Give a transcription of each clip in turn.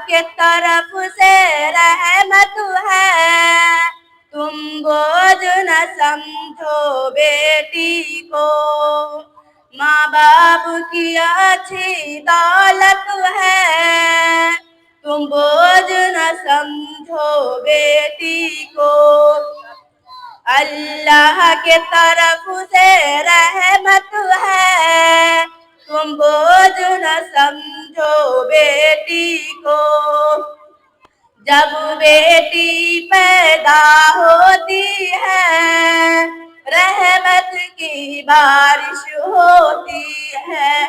کے طرف سے رحمت ہے، تم بوجھ نہ سمجھو بیٹی کو، ماں باپ کی اچھی دولت ہے، تم بوجھ نہ سمجھو بیٹی کو، اللہ کے طرف سے رحمت ہے، تم بوجھ نہ سمجھو بیٹی کو، جب بیٹی پیدا ہوتی ہے رحمت کی بارش ہوتی ہے،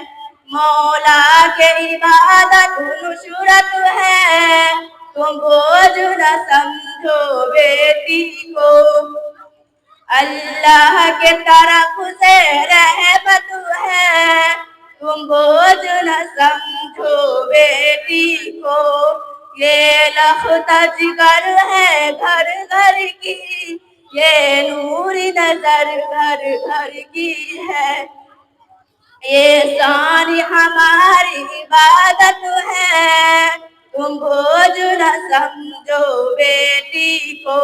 مولا کے عبادت نصرت ہے، تم بوجھ نہ سمجھو بیٹی کو، اللہ کے طرف سے رحمت ہے، تم بوجھ نہ سمجھو بیٹی کو، یہ لخت جگر ہے گھر گھر کی، یہ نوری نظر گھر گھر کی ہے، یہ ثانی ہماری عبادت ہے، تم بوجھ نہ سمجھو بیٹی کو،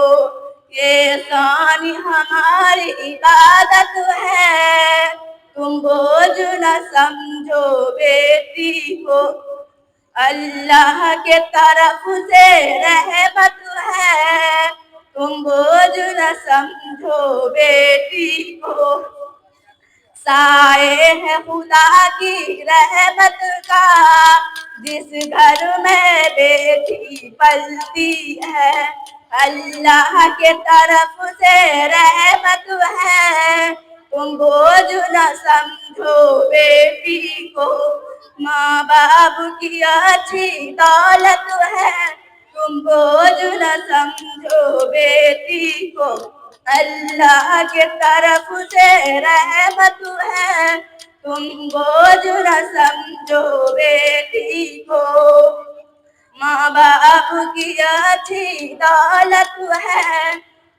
یہ ثانی ہماری عبادت ہے، تم بوجھ نہ سمجھو بیٹی کو، اللہ کے طرف سے رحمت ہے، تم بوجھ نہ سمجھو بیٹی کو، سائے ہے خدا کی رحمت کا جس گھر میں بیٹی پلتی ہے، اللہ کے طرف سے رحمت ہے، تم بوجھ نہ سمجھو بیٹی کو، ماں باپ کی اچھی دولت ہے، تم بوجھ نہ سمجھو بیٹی کو، اللہ کے طرف سے رحمت ہے، تم بوجھ نہ سمجھو بیٹی کو، ماں باپ کی اچھی دولت ہے،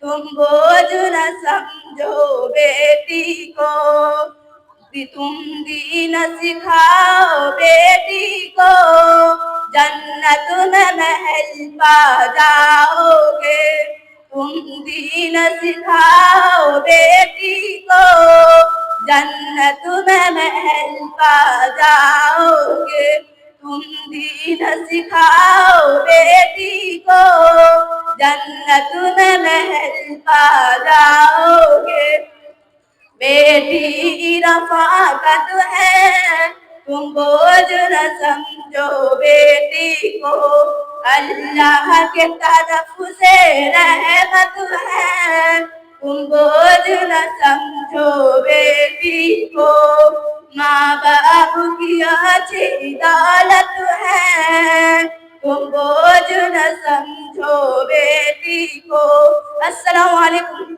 تم بوجھ نہ سمجھو بیٹی کو، تم دین سکھاؤ بیٹی کو، جنت میں محل پا جاؤ گے، تم دین سکھاؤ بیٹی کو، جنت میں محل پا جاؤ گے، تم دین سکھاؤ بیٹی کو، جنت میں محل پا جاؤ گے، بیٹی رفاقت ہے، تم بوجھ نہ سمجھو بیٹی کو، اللہ کے طرف سے رحمت ہے، تم بوجھ نہ سمجھو بیٹی کو، ماں باپ کی اچھی دولت ہے، تم بوجھ نہ سمجھو بیٹی کو۔ السلام علیکم۔